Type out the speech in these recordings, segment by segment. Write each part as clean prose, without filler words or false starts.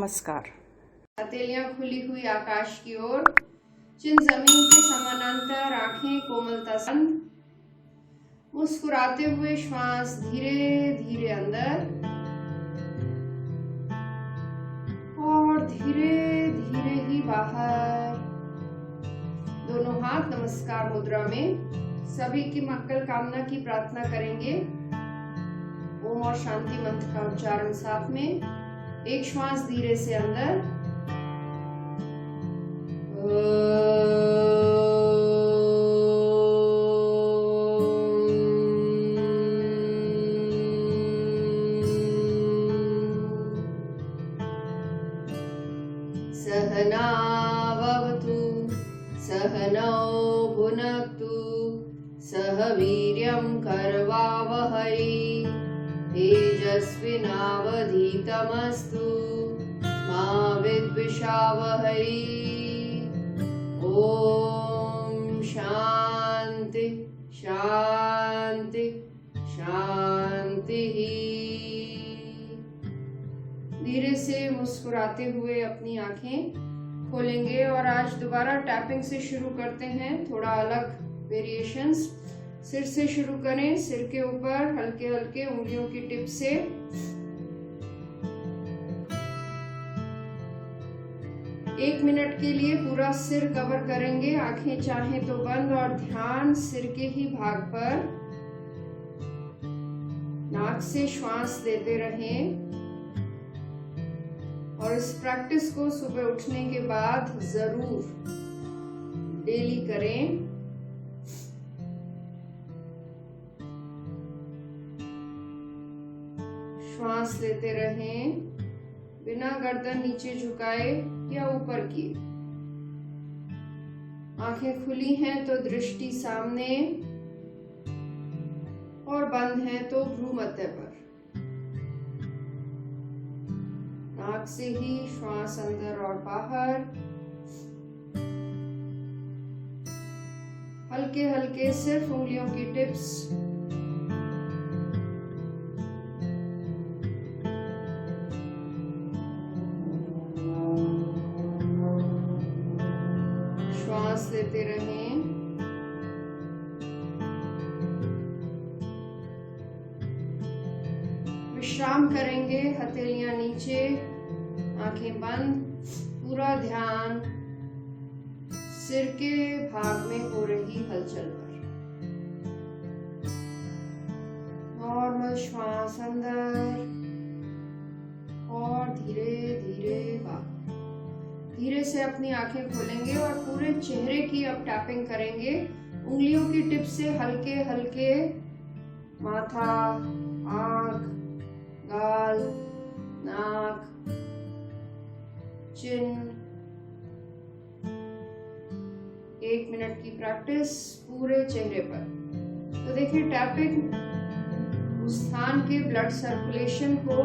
नमस्कार। हथेलियां खुली हुई आकाश की ओर, चिन जमीन के समानांतर, आंखें कोमलता संग, मुस्कुराते हुए श्वास धीरे धीरे अंदर और धीरे धीरे ही बाहर। दोनों हाथ नमस्कार मुद्रा में, सभी की मंगल कामना की प्रार्थना करेंगे। ओम और शांति मंत्र का उच्चारण साथ में। एक श्वास धीरे से अंदर, सहनावतु सहनौ भुनक्तु सह वीर्यं करवावहै तेजस्विनावधीतमस्तु मा विद्विषावहै। ओम शांति शांति शांति। धीरे से मुस्कुराते हुए अपनी आंखें खोलेंगे और आज दोबारा टैपिंग से शुरू करते हैं। थोड़ा अलग वेरिएशंस। सिर से शुरू करें, सिर के ऊपर हल्के हल्के उंगलियों की टिप से एक मिनट के लिए पूरा सिर कवर करेंगे। आंखें चाहें तो बंद और ध्यान सिर के ही भाग पर। नाक से श्वास देते रहें और इस प्रैक्टिस को सुबह उठने के बाद जरूर डेली करें। श्वास लेते रहें बिना गर्दन नीचे झुकाए या ऊपर किए। आंखें खुली हैं तो दृष्टि सामने और बंद है तो भ्रू मध्य पर। नाक से ही श्वास अंदर और बाहर, हल्के हल्के सिर्फ उंगलियों की टिप्स। श्वास लेते रहें। विश्राम करेंगे, हथेलियां नीचे, आंखें बंद। पूरा ध्यान सिर के भाग में हो रही हलचल पर। नॉर्मल श्वास अंदर और धीरे धीरे बाहर। धीरे से अपनी आंखें खोलेंगे और पूरे चेहरे की अब टैपिंग करेंगे। उंगलियों की टिप से हल्के हल्के माथा, आंख, गाल, नाक, चिन। 1 मिनट की प्रैक्टिस पूरे चेहरे पर। तो देखिए, टैपिंग उस स्थान के ब्लड सर्कुलेशन को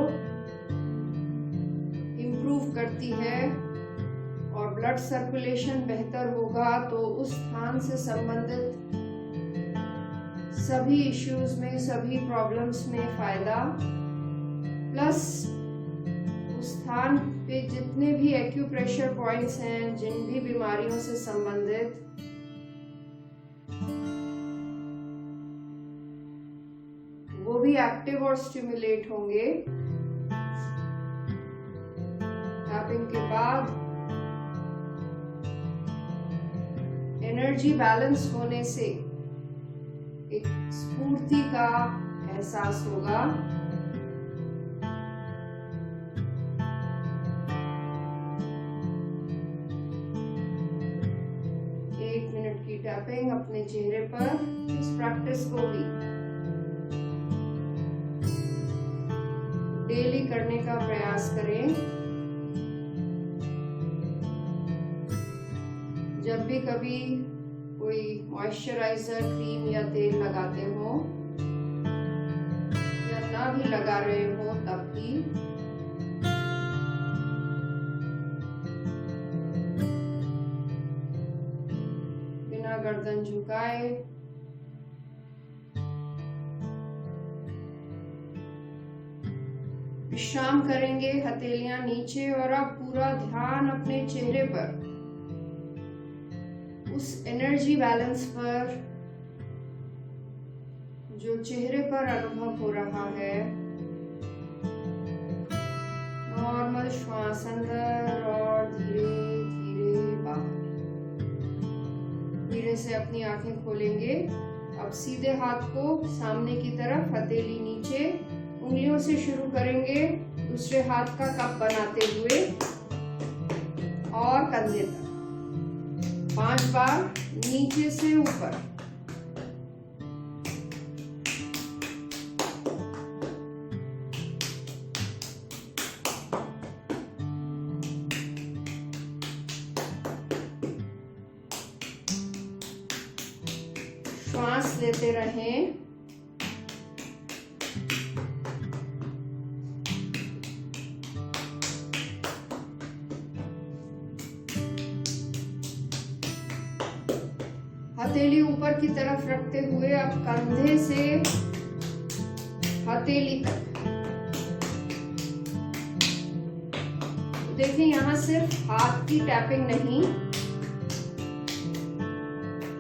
इम्प्रूव करती है और ब्लड सर्कुलेशन बेहतर होगा तो उस स्थान से संबंधित सभी इश्यूज में, सभी प्रॉब्लम्स में फायदा। प्लस उस स्थान पे जितने भी एक्यूप्रेशर पॉइंट्स हैं, जिन भी बीमारियों से संबंधित, वो भी एक्टिव और स्टिमुलेट होंगे। टैपिंग के बाद एनर्जी बैलेंस होने से एक स्फूर्ति का एहसास होगा। की टैपिंग अपने चेहरे पर। इस प्रैक्टिस को भी डेली करने का प्रयास करें। जब भी कभी कोई मॉइस्चराइजर, क्रीम या तेल लगाते हो या ना भी लगा रहे हो, तब भी गर्दन झुकाए विश्राम करेंगे, हथेलियां नीचे, और अब पूरा ध्यान अपने चेहरे पर, उस एनर्जी बैलेंस पर जो चेहरे पर अनुभव हो रहा है। नॉर्मल श्वास अंदर और धीरे धीरे बाहर। धीरे से अपनी आंखें खोलेंगे। अब सीधे हाथ को सामने की तरफ, हथेली नीचे, उंगलियों से शुरू करेंगे, दूसरे हाथ का कप बनाते हुए और कंधे तक 5 बार, नीचे से ऊपर। श्वास लेते रहें। हथेली ऊपर की तरफ रखते हुए अब कंधे से हथेली तक। देखिए, यहाँ सिर्फ हाथ की टैपिंग नहीं,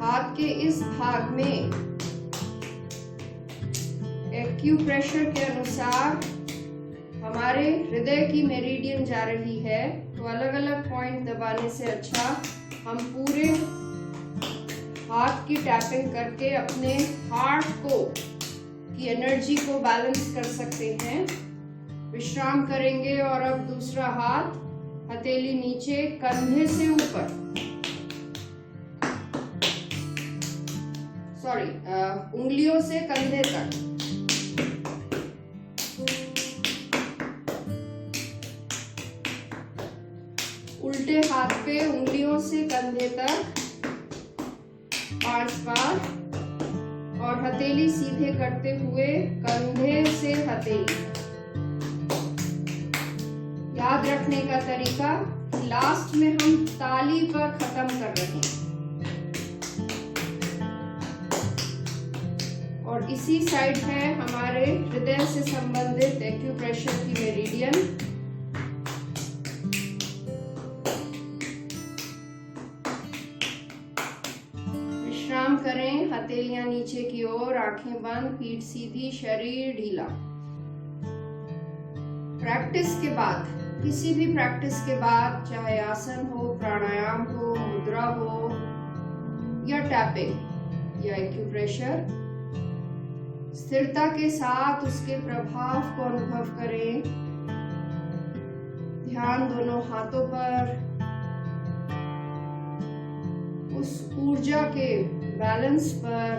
हाथ के इस भाग में एक्यूप्रेशर के अनुसार हमारे हृदय की मेरिडियन जा रही है, तो अलग अलग पॉइंट दबाने से अच्छा हम पूरे हाथ की टैपिंग करके अपने हार्ट को की एनर्जी को बैलेंस कर सकते हैं। विश्राम करेंगे और अब दूसरा हाथ, हथेली नीचे, कंधे से ऊपर, उंगलियों से कंधे तक। उल्टे हाथ पे उंगलियों से कंधे तक 5 बार, और हथेली सीधे करते हुए कंधे से हथेली। याद रखने का तरीका, लास्ट में हम ताली पर खत्म कर रहे हैं। और इसी साइड है हमारे हृदय से संबंधित एक्यूप्रेशर की मेरिडियन। विश्राम करें, हथेलियां नीचे की ओर, आंखें बंद, पीठ सीधी, शरीर ढीला। प्रैक्टिस के बाद, किसी भी प्रैक्टिस के बाद, चाहे आसन हो, प्राणायाम हो, मुद्रा हो, या टैपिंग या एक्यूप्रेशर, स्थिरता के साथ उसके प्रभाव को अनुभव करें। ध्यान दोनों हाथों पर, उस ऊर्जा के बैलेंस पर।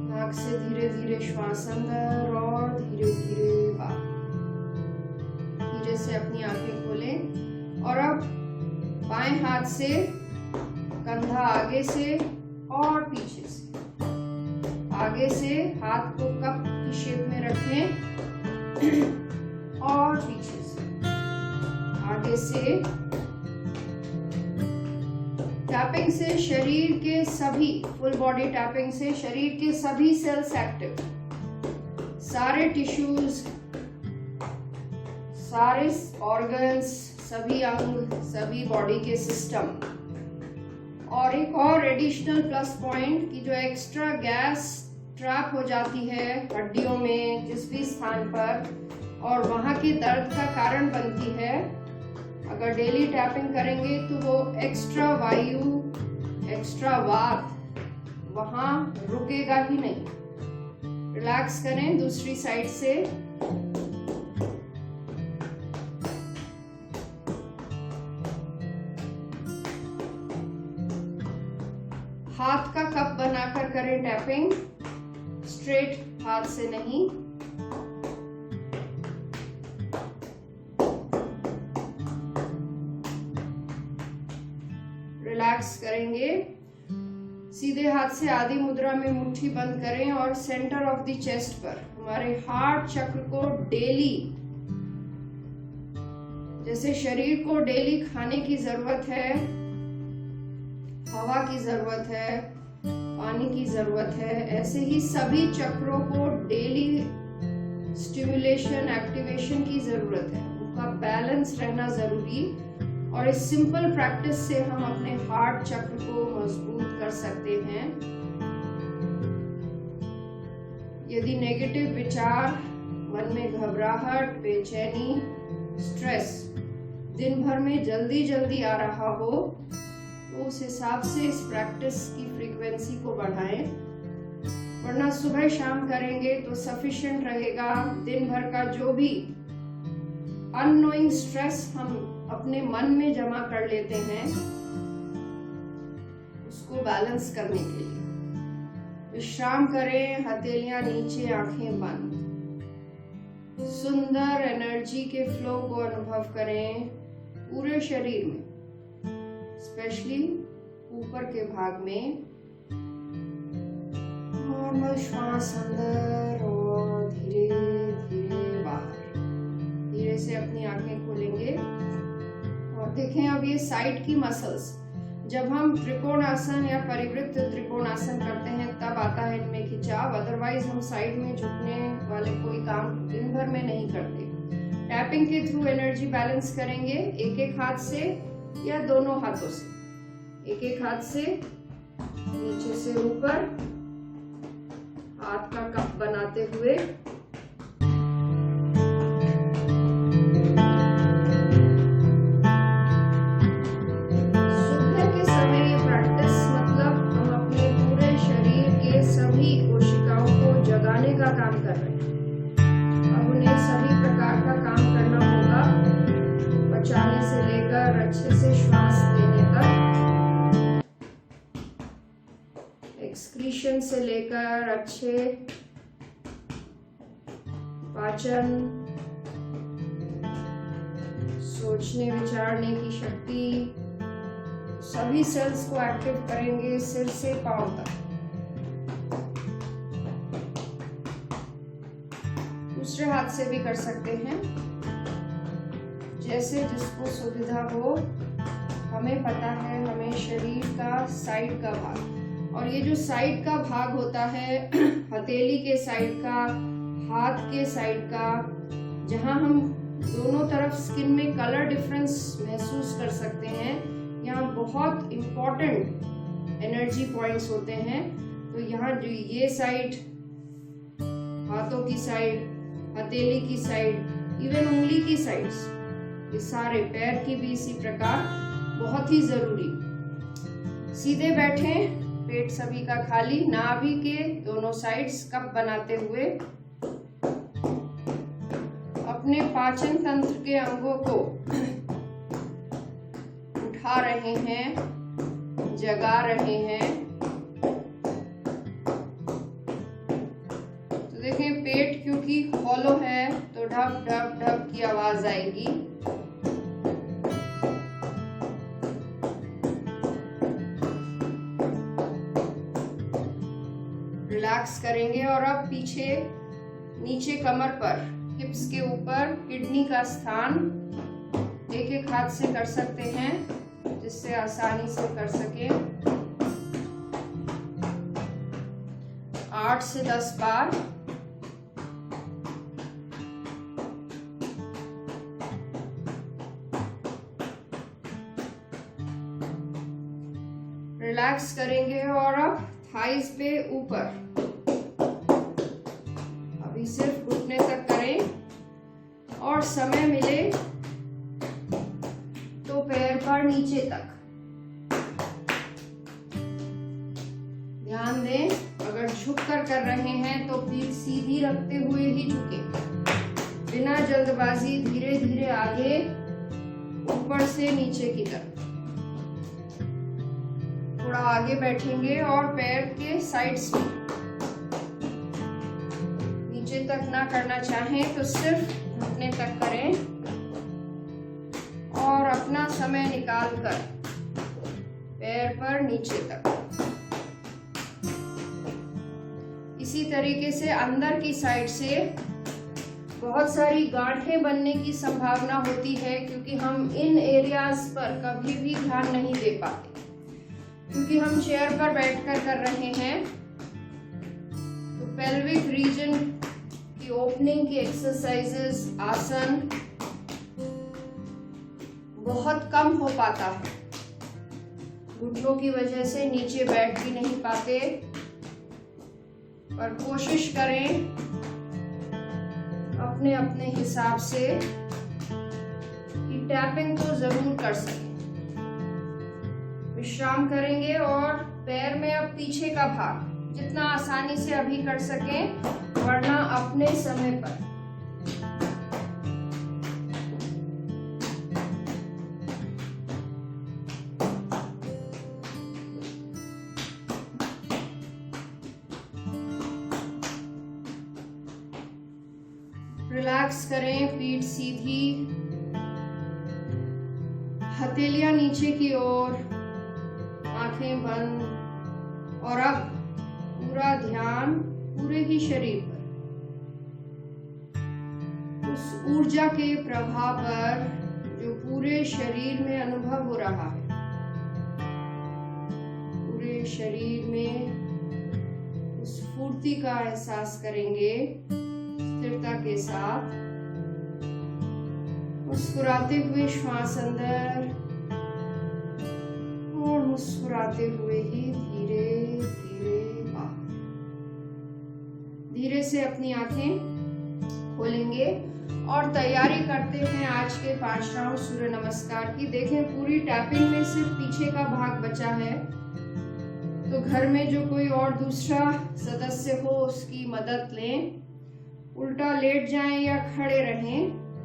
नाक से धीरे धीरे श्वास अंदर और धीरे धीरे बाहर। धीरे से अपनी आंखें खोलें और अब बाएं हाथ से कंधा आगे से और पीछे से। आगे से हाथ को कप की शेप में रखें और पीछे से आगे से। टैपिंग से शरीर के सभी, फुल बॉडी टैपिंग से शरीर के सभी सेल्स एक्टिव, सारे टिश्यूज, सारे ऑर्गन्स, सभी अंग, सभी बॉडी के सिस्टम। और एक और एडिशनल प्लस पॉइंट कि जो एक्स्ट्रा गैस ट्रैप हो जाती है हड्डियों में जिस भी स्थान पर, और वहां के दर्द का कारण बनती है, अगर डेली टैपिंग करेंगे तो वो एक्स्ट्रा वायु, एक्स्ट्रा वात वहां रुकेगा ही नहीं। रिलैक्स करें दूसरी साइड से। हाथ का कप बनाकर करें टैपिंग, स्ट्रेट हाथ से नहीं। रिलैक्स करेंगे। सीधे हाथ से आदि मुद्रा में मुट्ठी बंद करें और सेंटर ऑफ द चेस्ट पर हमारे हार्ट चक्र को डेली, जैसे शरीर को डेली खाने की जरूरत है, हवा की जरूरत है, पानी की जरूरत है, ऐसे ही सभी चक्रों को डेली स्टिमुलेशन, एक्टिवेशन की जरूरत है, उनका बैलेंस रहना जरूरी। और इस सिंपल प्रैक्टिस से हम अपने हार्ट चक्र को मजबूत कर सकते हैं। यदि नेगेटिव विचार, मन में घबराहट, बेचैनी, स्ट्रेस दिन भर में जल्दी जल्दी आ रहा हो, तो उस हिसाब से इस प्रैक्टिस की फ्रीक्वेंसी को बढ़ाएं, वरना सुबह शाम करेंगे तो सफिशिएंट रहेगा। दिन भर का जो भी अननोइंग स्ट्रेस हम अपने मन में जमा कर लेते हैं, उसको बैलेंस करने के लिए विश्राम करें, हथेलियां नीचे, आंखें बंद। सुंदर एनर्जी के फ्लो को अनुभव करें पूरे शरीर में, स्पेशली ऊपर के भाग में। नॉर्मल श्वास अंदर और धीरे धीरे बाहर। धीरे से अपनी आंखें खोलेंगे और देखें अब ये साइड की मसल्स, जब हम त्रिकोणासन या परिवृत्त त्रिकोणासन करते हैं तब आता है इनमें खिंचाव, अदरवाइज हम साइड में झुकने वाले कोई काम दिन भर में नहीं करते। टैपिंग के थ्रू एनर्जी बैलेंस करेंगे, एक एक हाथ से या दोनों हाथों से। एक एक हाथ से नीचे से ऊपर, हाथ का कप बनाते हुए काम कर रहे हैं। अब उन्हें सभी प्रकार का काम करना होगा, पचाने से लेकर अच्छे से श्वास लेने तक, एक्सक्रीशन से लेकर अच्छे पाचन, सोचने विचारने की शक्ति, सभी सेल्स को एक्टिव करेंगे सिर से पांव तक। दूसरे हाथ से भी कर सकते हैं, जैसे जिसको सुविधा हो। हमें पता है हमें शरीर का साइड का भाग, और ये जो साइड का भाग होता है, हथेली के साइड का, हाथ के साइड का, जहां हम दोनों तरफ स्किन में कलर डिफरेंस महसूस कर सकते हैं, यहाँ बहुत इम्पोर्टेंट एनर्जी पॉइंट्स होते हैं। तो यहाँ जो ये साइड, हाथों की साइड, हथेली की साइड, इवन उंगली की साइड्स, ये सारे, पैर की भी इसी प्रकार, बहुत ही जरूरी। सीधे बैठें, पेट सभी का खाली, नाभि के दोनों साइड्स कप बनाते हुए अपने पाचन तंत्र के अंगों को उठा रहे हैं, जगा रहे हैं। देखें पेट क्योंकि हॉलो है तो ढप ढप ढप की आवाज आएगी। रिलैक्स करेंगे और अब पीछे नीचे कमर पर, हिप्स के ऊपर किडनी का स्थान एक एक हाथ से कर सकते हैं, जिससे आसानी से कर सके। 8 से 10 बार। रिलैक्स करेंगे और अब थाइस पे ऊपर, अभी सिर्फ घुटने तक करें और समय मिले तो पैर पर नीचे तक। ध्यान दें, अगर झुककर कर रहे हैं तो पीठ सीधी रखते हुए ही झुके, बिना जल्दबाजी, धीरे धीरे आगे, ऊपर से नीचे की तरफ। थोड़ा आगे बैठेंगे और पैर के साइड्स में नीचे तक ना करना चाहें तो सिर्फ घुटने तक करें और अपना समय निकाल कर पैर पर नीचे तक। इसी तरीके से अंदर की साइड से बहुत सारी गांठें बनने की संभावना होती है, क्योंकि हम इन एरियाज पर कभी भी ध्यान नहीं दे पाते, क्योंकि हम चेयर पर बैठकर कर रहे हैं। तो पेल्विक रीजन की ओपनिंग की एक्सरसाइजेस, आसन बहुत कम हो पाता है। घुटनों की वजह से नीचे बैठ भी नहीं पाते, पर कोशिश करें अपने अपने हिसाब से कि टैपिंग तो जरूर कर सकें। विश्राम करेंगे और पैर में अब पीछे का भाग जितना आसानी से अभी कर सकें, वरना अपने समय पर। रिलैक्स करें, पीठ सीधी, हथेलियां नीचे की ओर, आंखें बंद, और अब पूरा ध्यान पूरे ही शरीर पर, उस ऊर्जा के प्रभाव पर जो पूरे शरीर में अनुभव हो रहा है। पूरे शरीर में उस स्फूर्ति का एहसास करेंगे स्थिरता के साथ। मुस्कुराते हुए श्वास अंदर और मुस्कुराते हुए ही धीरे धीरे बाहर। धीरे से अपनी आंखें खोलेंगे और तैयारी करते हैं आज के 5 राउंड सूर्य नमस्कार की। देखें, पूरी टैपिंग में सिर्फ पीछे का भाग बचा है, तो घर में जो कोई और दूसरा सदस्य हो उसकी मदद लें। उल्टा लेट जाएं या खड़े रहें।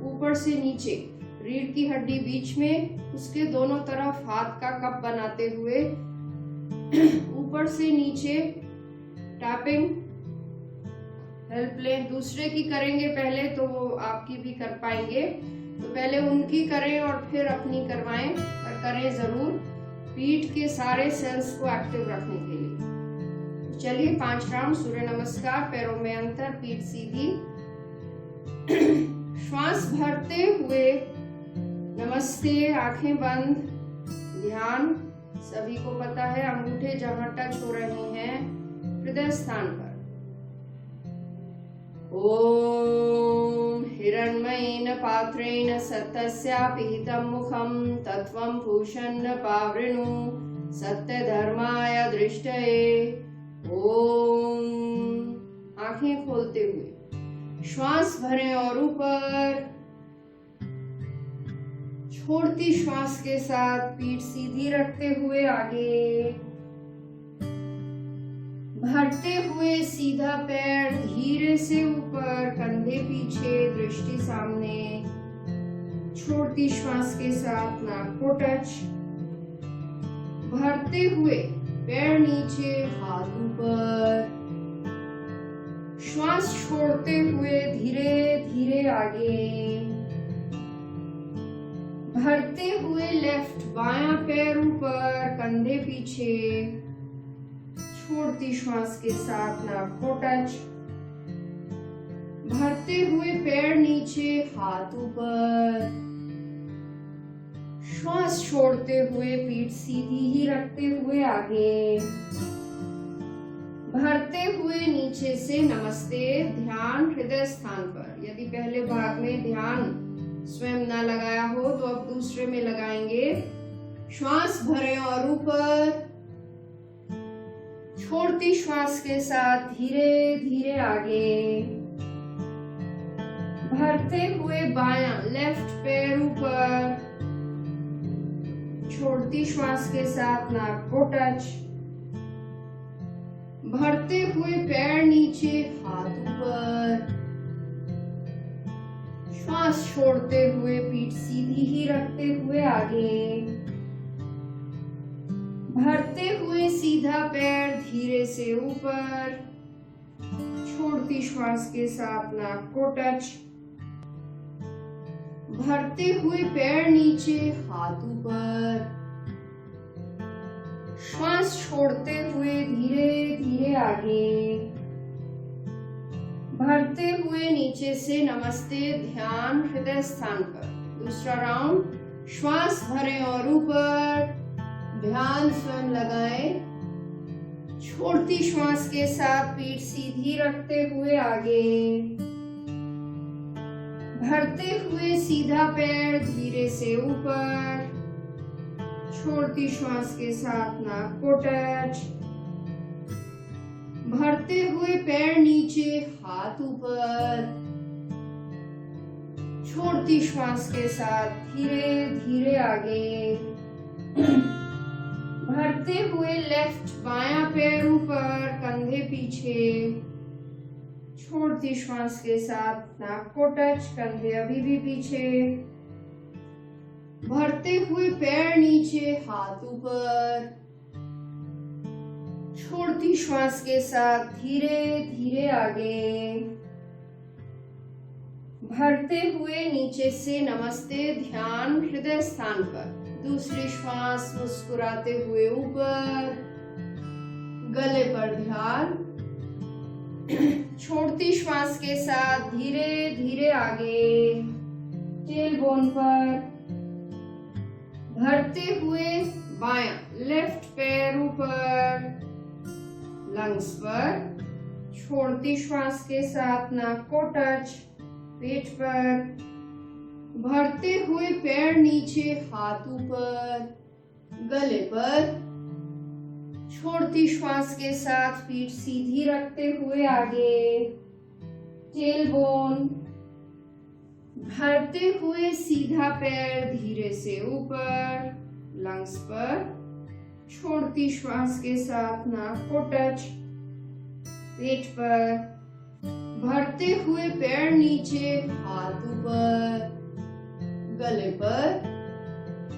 ऊपर से नीचे रीढ़ की हड्डी बीच में, उसके दोनों तरफ हाथ का कप बनाते हुए ऊपर से नीचे टैपिंग हेल्प लें। दूसरे की करेंगे पहले तो वो आपकी भी कर पाएंगे, तो पहले उनकी करें और फिर अपनी करवाएं, पर करें जरूर पीठ के सारे सेल्स को एक्टिव रखने के लिए। चलिए 5 राउंड सूर्य नमस्कार। पैरों में अंतर, पीठ सीधी, श्वास भरते हुए नमस्ते, आंखें बंद, ध्यान सभी को पता है, अंगूठे जहां टच हो रहे हैं हृदय स्थान पर। ओम हिरण्मयेन पात्रेण सत्यस्यापिहितं मुखं तत्त्वं पूषन्न पावृणु सत्यधर्माय दृष्टये। ओम। आंखें खोलते हुए श्वास भरें और ऊपर, छोड़ती श्वास के साथ पीठ सीधी रखते हुए आगे, भरते हुए सीधा पैर धीरे से ऊपर, कंधे पीछे, दृष्टि सामने, छोड़ती श्वास के साथ नाक को टच, भरते हुए पैर नीचे, हाथ ऊपर, श्वास छोड़ते हुए धीरे धीरे आगे, भरते हुए लेफ्ट बायां पैर ऊपर, कंधे पीछे, छोड़ती श्वास के साथ नाक को टच, भरते हुए पैर नीचे, हाथ ऊपर, श्वास छोड़ते हुए पीठ सीधी ही रखते हुए आगे, भरते हुए नीचे से नमस्ते, ध्यान हृदय स्थान पर। यदि पहले भाग में ध्यान स्वयं ना लगाया हो तो अब दूसरे में लगाएंगे। श्वास भरें और ऊपर, छोड़ती श्वास के साथ धीरे धीरे आगे, भरते हुए बायां लेफ्ट पैर ऊपर, छोड़ती श्वास के साथ नाक को टच, भरते हुए पैर नीचे, हाथ ऊपर, श्वास छोड़ते हुए पीठ सीधी ही रखते हुए आगे, भरते हुए सीधा पैर धीरे से ऊपर, छोड़ती श्वास के साथ नाक को टच, भरते हुए पैर नीचे, हाथ ऊपर, श्वास छोड़ते हुए धीरे धीरे आगे, भरते हुए नीचे से नमस्ते, ध्यान हृदय स्थान पर। दूसरा राउंड, श्वास भरें और ऊपर, ध्यान स्वयं लगाएं, छोड़ती श्वास के साथ पीठ सीधी रखते हुए आगे, भरते हुए सीधा पैर धीरे से ऊपर, छोड़ती श्वास के साथ नाक को टच। भरते हुए पैर नीचे, हाथ ऊपर, छोड़ती श्वास के साथ धीरे धीरे आगे। भरते हुए लेफ्ट बायां पैर ऊपर, कंधे पीछे, छोड़ती श्वास के साथ नाक को टच, कंधे अभी भी पीछे। भरते हुए पैर नीचे, हाथ ऊपर, छोड़ती श्वास के साथ धीरे धीरे आगे। भरते हुए नीचे से नमस्ते, ध्यान हृदय स्थान पर। दूसरी श्वास मुस्कुराते हुए ऊपर, गले पर ध्यान। छोड़ती श्वास के साथ धीरे धीरे आगे, टेल बोन पर। भरते हुए बायां लेफ्ट पैर ऊपर, लंग्स पर। छोड़ती श्वास के साथ नाक को टच, पेट पर। भरते हुए पैर नीचे, हाथ ऊपर, गले पर। छोड़ती श्वास के साथ पीठ सीधी रखते हुए आगे, टेल बोन। भरते हुए सीधा पैर धीरे से ऊपर, लंग्स पर। छोड़ती श्वास के साथ नाक को टच, पेट पर। भरते हुए पैर नीचे, हाथ ऊपर, गले पर।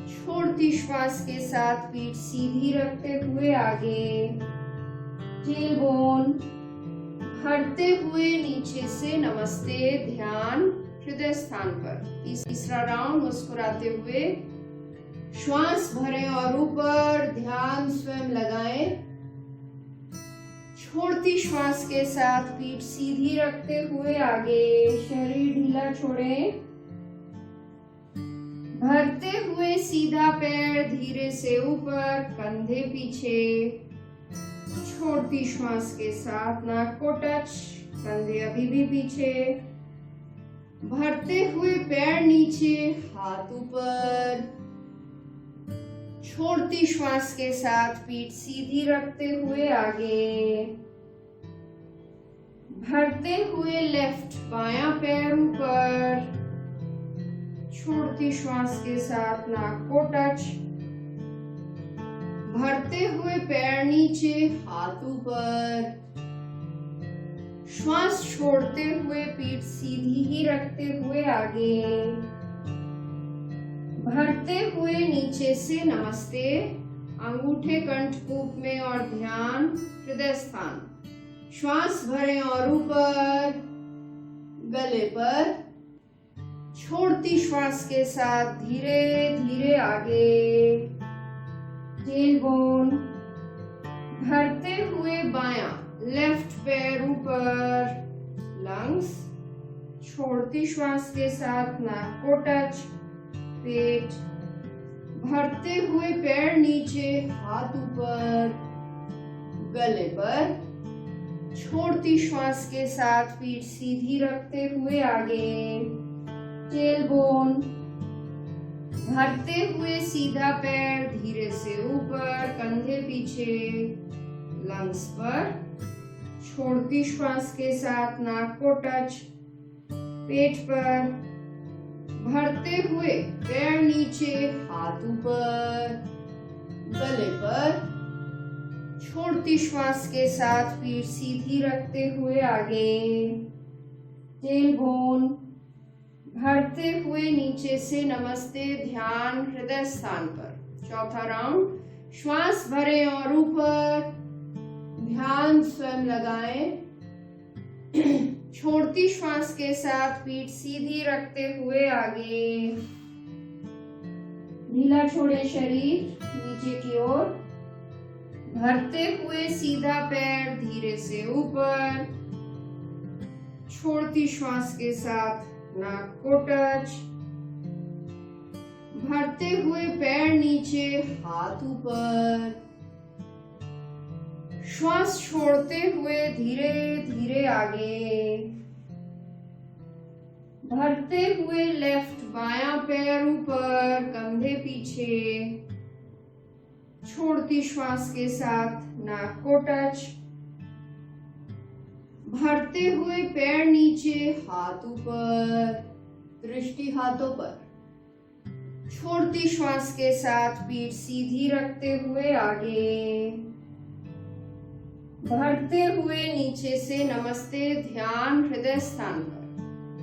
छोड़ती श्वास के साथ पीठ सीधी रखते हुए आगे, टेल बोन। भरते हुए नीचे से नमस्ते, ध्यान हृदय स्थान पर। तीसरा राउंड मुस्कुराते हुए श्वास भरें और ऊपर, ध्यान स्वयं लगाएं। छोड़ती श्वास के साथ पीठ सीधी रखते हुए आगे, शरीर ढीला छोड़ें। भरते हुए सीधा पैर धीरे से ऊपर, कंधे पीछे। छोड़ती श्वास के साथ नाक को टच, कंधे अभी भी पीछे। भरते हुए पैर नीचे, हाथ ऊपर। छोड़ती श्वास के साथ पीठ सीधी रखते हुए आगे। भरते हुए लेफ्ट बायां पैर ऊपर। छोड़ती श्वास के साथ नाक को टच। भरते हुए पैर नीचे, हाथ ऊपर। श्वास छोड़ते हुए पीठ सीधी ही रखते हुए आगे। भरते हुए नीचे से नमस्ते, अंगूठे कंठकूप में और ध्यान हृदय स्थान। श्वास भरें और ऊपर, गले पर। छोड़ती श्वास के साथ धीरे धीरे आगे, टेल बोन। भरते हुए बायां लेफ्ट पैर ऊपर, लंग्स। छोड़ती श्वास के साथ नाक को टच, पेट। भरते हुए पैर नीचे, हाथ ऊपर, गले पर। छोड़ती श्वास के साथ पीठ सीधी रखते हुए आगे, टेल बोन। भरते हुए सीधा पैर धीरे से ऊपर, कंधे पीछे, लंग्स पर। छोड़ती श्वास के साथ नाक को टच, पेट पर। भरते हुए पैर नीचे, हाथ ऊपर, गले पर। छोड़ती श्वास के साथ पीठ सीधी रखते हुए आगे, टेल बोन। भरते हुए नीचे से नमस्ते, ध्यान हृदय स्थान पर। चौथा राउंड, श्वास भरें और ऊपर, ध्यान स्वयं लगाएं। छोड़ती श्वास के साथ पीठ सीधी रखते हुए आगे, ढीला छोड़े शरीर नीचे की ओर। भरते हुए सीधा पैर धीरे से ऊपर। छोड़ती श्वास के साथ नाक को टच। भरते हुए पैर नीचे, हाथ ऊपर। श्वास छोड़ते हुए धीरे धीरे आगे। भरते हुए लेफ्ट, बायां पैर ऊपर, कंधे पीछे, छोड़ती श्वास के साथ नाक को टच, भरते हुए पैर नीचे, हाथ ऊपर, दृष्टि हाथों पर, छोड़ती श्वास के साथ पीठ सीधी रखते हुए आगे, भरते हुए नीचे से नमस्ते, ध्यान हृदय स्थान पर,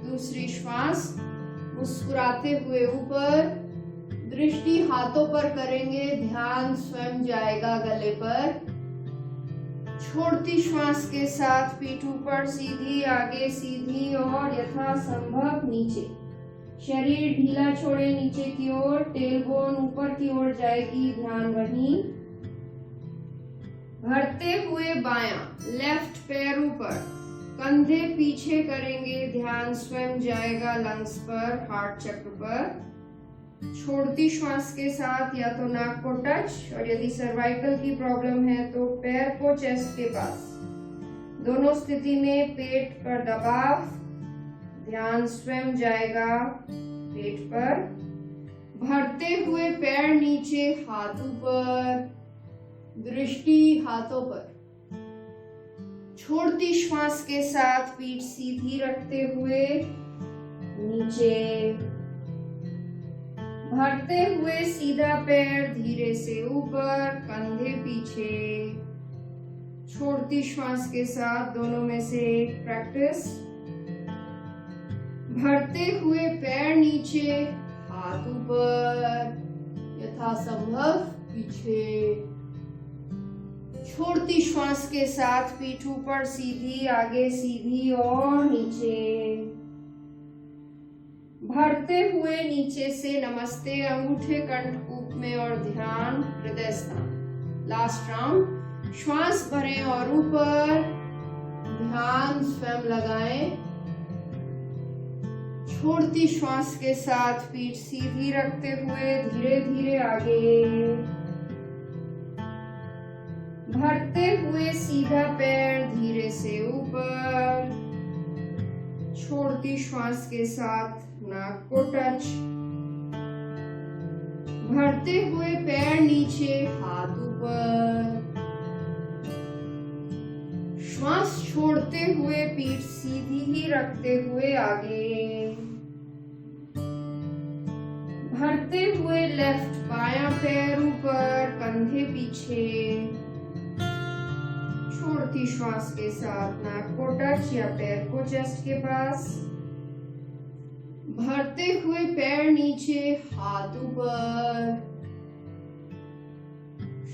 दूसरी श्वास मुस्कुराते हुए ऊपर, दृष्टि हाथों पर करेंगे, ध्यान स्वयं जाएगा गले पर, छोड़ती श्वास के साथ पीठ ऊपर, सीधी आगे, सीधी और यथासंभव नीचे, शरीर ढीला छोड़े नीचे की ओर, टेलबोन ऊपर की ओर जाएगी, ध्यान वहीं, भरते हुए बायां, लेफ्ट पैर ऊपर, कंधे पीछे करेंगे, ध्यान स्वयं जाएगा लंग्स पर, हार्ट चक्र पर, छोड़ती श्वास के साथ या तो नाक को टच, और यदि सर्वाइकल की प्रॉब्लम है तो पैर को चेस्ट के पास, दोनों स्थिति में पेट पर दबाव, ध्यान स्वयं जाएगा पेट पर, भरते हुए पैर नीचे, हाथ ऊपर, दृष्टि हाथों पर, छोड़ती श्वास के साथ पीठ सीधी रखते हुए नीचे, भरते हुए सीधा पैर धीरे से ऊपर, कंधे पीछे, छोड़ती श्वास के साथ दोनों में से एक प्रैक्टिस, भरते हुए पैर नीचे, हाथ ऊपर, यथासंभव पीछे, छोड़ती श्वास के साथ पीठ ऊपर, सीधी आगे, सीधी और नीचे, भरते हुए नीचे से नमस्ते, अंगूठे कंठकूप में और ध्यान हृदय स्थान। लास्ट राउंड, श्वास भरें और ऊपर, ध्यान स्वयं लगाएं, छोड़ती श्वास के साथ पीठ सीधी रखते हुए धीरे धीरे आगे, भरते हुए सीधा पैर धीरे से ऊपर, छोड़ती श्वास के साथ नाक को टच, भरते हुए पैर नीचे, हाथ ऊपर, श्वास छोड़ते हुए पीठ सीधी ही रखते हुए आगे, भरते हुए लेफ्ट, बायां पैर ऊपर, कंधे पीछे, छोड़ती श्वास के साथ नाक को टच या पैर को चेस्ट के पास, भरते हुए पैर नीचे, हाथ ऊपर,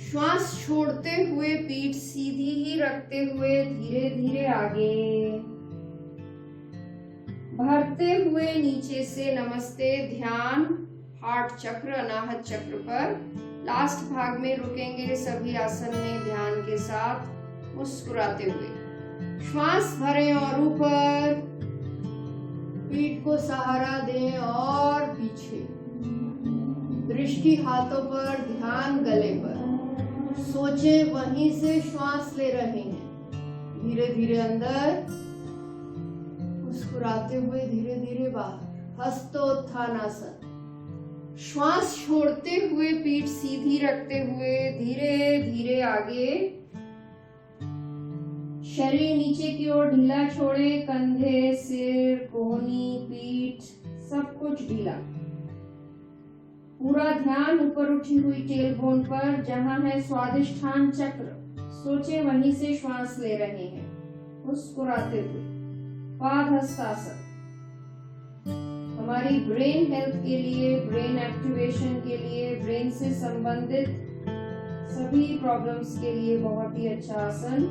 श्वास छोड़ते हुए पीठ सीधी ही रखते हुए धीरे धीरे आगे, भरते हुए नीचे से नमस्ते, ध्यान हार्ट चक्र, अनाहत चक्र पर। लास्ट भाग में रुकेंगे सभी आसन में ध्यान के साथ मुस्कुराते हुए। श्वास भरें और ऊपर, पीठ को सहारा दें और पीछे, दृष्टि हाथों पर, ध्यान गले पर, सोचें वहीं से श्वास ले रहे हैं, धीरे धीरे अंदर, मुस्कुराते हुए धीरे धीरे बाहर। हस्तोत्थानासन, श्वास छोड़ते हुए पीठ सीधी रखते हुए धीरे धीरे आगे, शरीर नीचे की ओर ढीला छोड़े, कंधे, सिर, कोहनी, पीठ सब कुछ ढीला, पूरा ध्यान ऊपर उठी हुई टेल बोन पर जहां है स्वादिष्ठान चक्र, सोचे वहीं से श्वास ले रहे हैं मुस्कुराते हुए। पादहस्तासन हमारी ब्रेन हेल्थ के लिए, ब्रेन एक्टिवेशन के लिए, ब्रेन से संबंधित सभी प्रॉब्लम्स के लिए बहुत ही अच्छा आसन।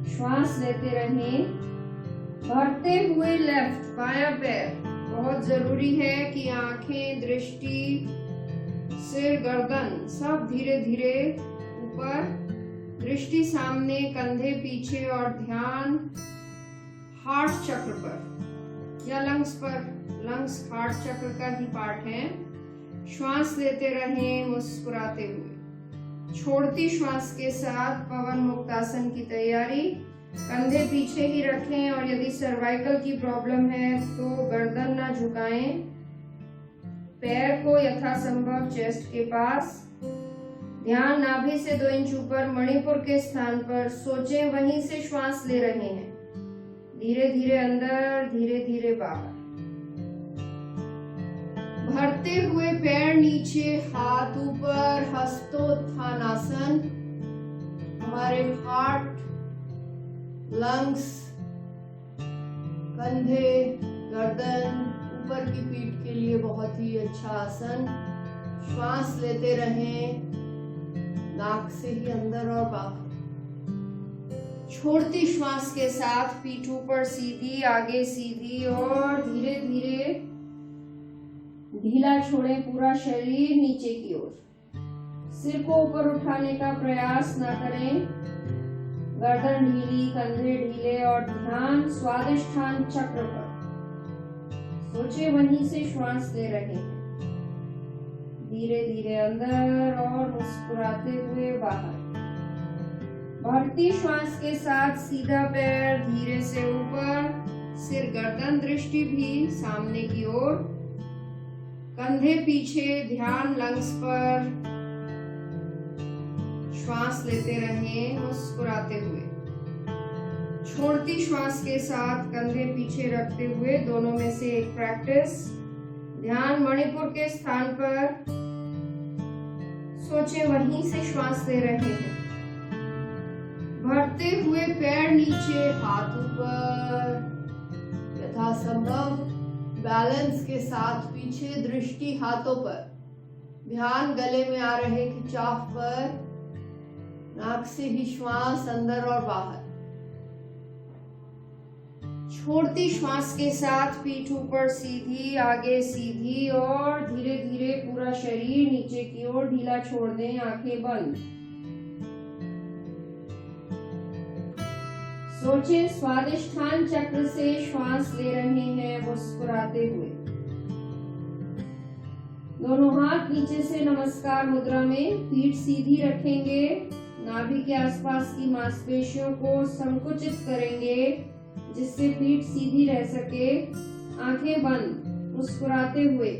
श्वास लेते रहें, भरते हुए लेफ्ट, बायां पैर, बहुत जरूरी है कि आंखें, दृष्टि, सिर, गर्दन सब धीरे धीरे ऊपर, दृष्टि सामने, कंधे पीछे और ध्यान हार्ट चक्र पर या लंग्स पर। लंग्स हार्ट चक्र का ही पार्ट है। श्वास लेते रहें मुस्कुराते हुए। छोड़ती श्वास के साथ पवन मुक्तासन की तैयारी। कंधे पीछे ही रखें और यदि सर्वाइकल की प्रॉब्लम है तो गर्दन ना झुकाएं। पैर को यथासंभव चेस्ट के पास, ध्यान नाभि से 2 इंच ऊपर मणिपुर के स्थान पर। सोचें वहीं से श्वास ले रहे हैं, धीरे धीरे अंदर, धीरे धीरे बाहर। भरते हुए पैर नीचे, हाथ ऊपर, हस्तोत्थानासन। हमारे हार्ट, लंग्स, कंधे, गर्दन, ऊपर की पीठ के लिए बहुत ही अच्छा आसन। श्वास लेते रहें, नाक से ही अंदर और बाहर। छोड़ती श्वास के साथ पीठ ऊपर सीधी, आगे सीधी और धीरे धीरे ढीला छोड़ें पूरा शरीर नीचे की ओर। सिर को ऊपर उठाने का प्रयास ना करें। गर्दन ढीली, कंधे ढीले और ध्यान स्वादिष्ठान चक्र पर। सोचे वहीं से श्वास ले रहे हैं, धीरे धीरे अंदर और मुस्कुराते हुए बाहर। भरती श्वास के साथ सीधा पैर धीरे से ऊपर, सिर गर्दन दृष्टि भी सामने की ओर, कंधे पीछे, ध्यान लंग्स पर। श्वास लेते रहें मुस्कुराते हुए। छोड़ती श्वास के साथ कंधे पीछे रखते हुए दोनों में से एक प्रैक्टिस। ध्यान मणिपुर के स्थान पर। सोचे वहीं से श्वास ले रहे हैं। भरते हुए पैर नीचे, हाथ ऊपर, यथासंभव बैलेंस के साथ पीछे, दृष्टि हाथों पर। ध्यान गले में आ रहे खिंचाव पर। नाक से ही श्वास अंदर और बाहर। छोड़ती श्वास के साथ पीठ ऊपर सीधी, आगे सीधी और धीरे धीरे पूरा शरीर नीचे की ओर ढीला छोड़ दें, आंखें बंद। सोचे स्वादिष्ठान चक्र से श्वास ले रहे हैं मुस्कुराते हुए। दोनों हाथ नीचे से नमस्कार मुद्रा में, पीठ सीधी रखेंगे। नाभि के आसपास की मांसपेशियों को संकुचित करेंगे जिससे पीठ सीधी रह सके। आंखें बंद, मुस्कुराते हुए।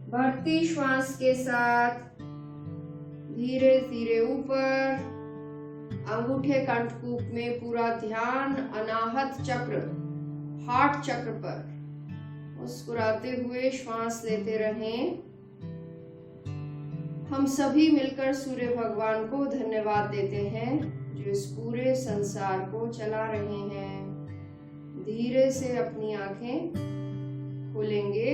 भरती श्वास के साथ धीरे धीरे ऊपर, अंगूठे कंठकूप में पूरा ध्यान अनाहत चक्र, हार्ट चक्र पर। मुस्कुराते हुए श्वास लेते रहें। हम सभी मिलकर सूर्य भगवान को धन्यवाद देते हैं जो इस पूरे संसार को चला रहे हैं। धीरे से अपनी आंखें खोलेंगे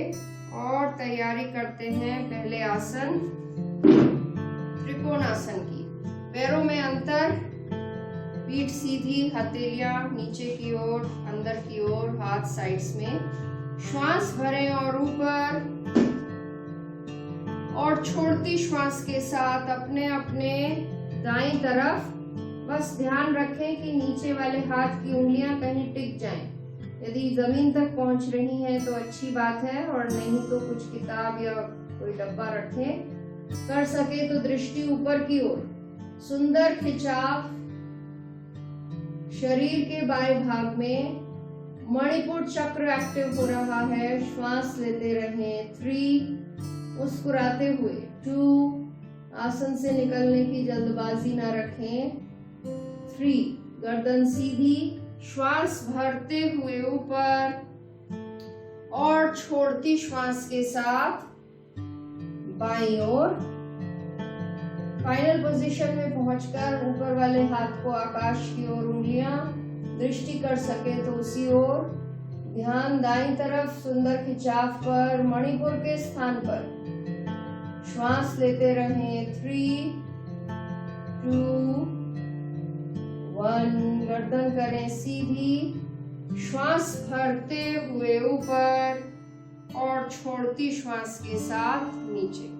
और तैयारी करते हैं पहले आसन त्रिकोणासन की। पैरों में अंतर, पीठ सीधी, हथेलियां नीचे की ओर, अंदर की ओर, हाथ साइड्स में। श्वास भरें और ऊपर, और छोड़ती श्वास के साथ अपने अपने दाईं तरफ। बस ध्यान रखें कि नीचे वाले हाथ की उंगलियां कहीं टिक जाएं। यदि जमीन तक पहुंच रही हैं तो अच्छी बात है, और नहीं तो कुछ किताब या कोई डब्बा रखें। कर सके तो दृष्टि ऊपर की ओर। सुंदर खिंचाव शरीर के बाएं भाग में। मणिपुर चक्र एक्टिव हो रहा है। श्वास लेते रहें। 3, मुस्कुराते हुए। 2, आसन से निकलने की जल्दबाजी ना रखें। 3, गर्दन सीधी, श्वास भरते हुए ऊपर और छोड़ती श्वास के साथ बाईं ओर। फाइनल पोजीशन में पहुंचकर ऊपर वाले हाथ को आकाश की ओर, उंगलियां दृष्टि कर सके तो उसी ओर। ध्यान दाईं तरफ सुंदर खिंचाव पर, मणिपुर के स्थान पर। श्वास लेते रहें। 3, 2, 1, गर्दन करें सीधी। श्वास भरते हुए ऊपर और छोड़ती श्वास के साथ नीचे।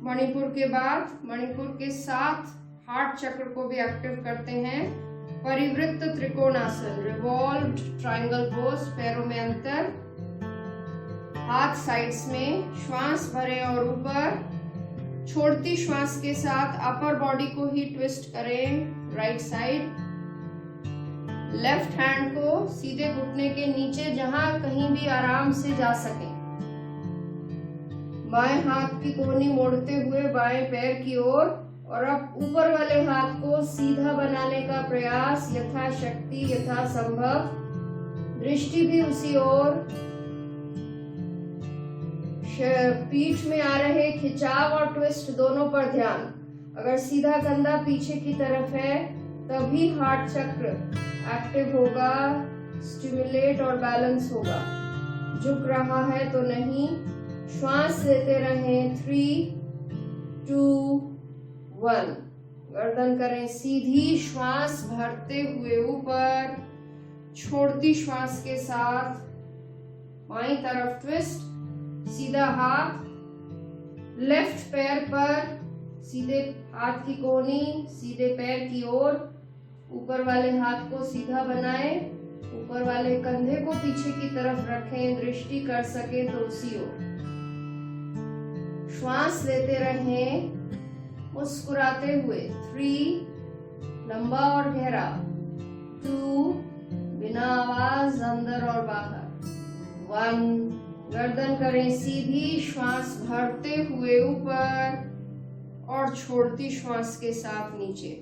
मणिपुर के बाद मणिपुर के साथ हार्ट चक्र को भी एक्टिव करते हैं। परिवृत्त त्रिकोणासन, रिवॉल्व्ड ट्रायंगल पोज। पैरों में अंतर, हाथ साइड्स में। श्वास भरें और ऊपर, छोड़ती श्वास के साथ अपर बॉडी को ही ट्विस्ट करें राइट साइड। लेफ्ट हैंड को सीधे घुटने के नीचे जहां कहीं भी आराम से जा सके। बाएं हाथ की कोहनी मोड़ते हुए बाएं पैर की ओर, और अब ऊपर वाले हाथ को सीधा बनाने का प्रयास यथाशक्ति यथासंभव, दृष्टि भी उसी ओर। पीठ में आ रहे खिंचाव और ट्विस्ट दोनों पर ध्यान। अगर सीधा कंधा पीछे की तरफ है तभी हार्ट चक्र एक्टिव होगा, स्टिमुलेट और बैलेंस होगा। झुक रहा है तो नहीं। श्वास लेते रहें। 3, 2, 1। गर्दन करें सीधी, श्वास भरते हुए ऊपर, छोड़ती श्वास के साथ बाईं तरफ ट्विस्ट। सीधा हाथ लेफ्ट पैर पर, सीधे हाथ की कोहनी सीधे पैर की ओर। ऊपर वाले हाथ को सीधा बनाएं, ऊपर वाले कंधे को पीछे की तरफ रखें, दृष्टि कर सके तो उसी ओर। श्वास लेते रहें मुस्कुराते हुए। 3, लंबा और गहरा। 2, बिना आवाज अंदर और बाहर। 1, गर्दन करें सीधी, श्वास भरते हुए ऊपर और छोड़ती श्वास के साथ नीचे।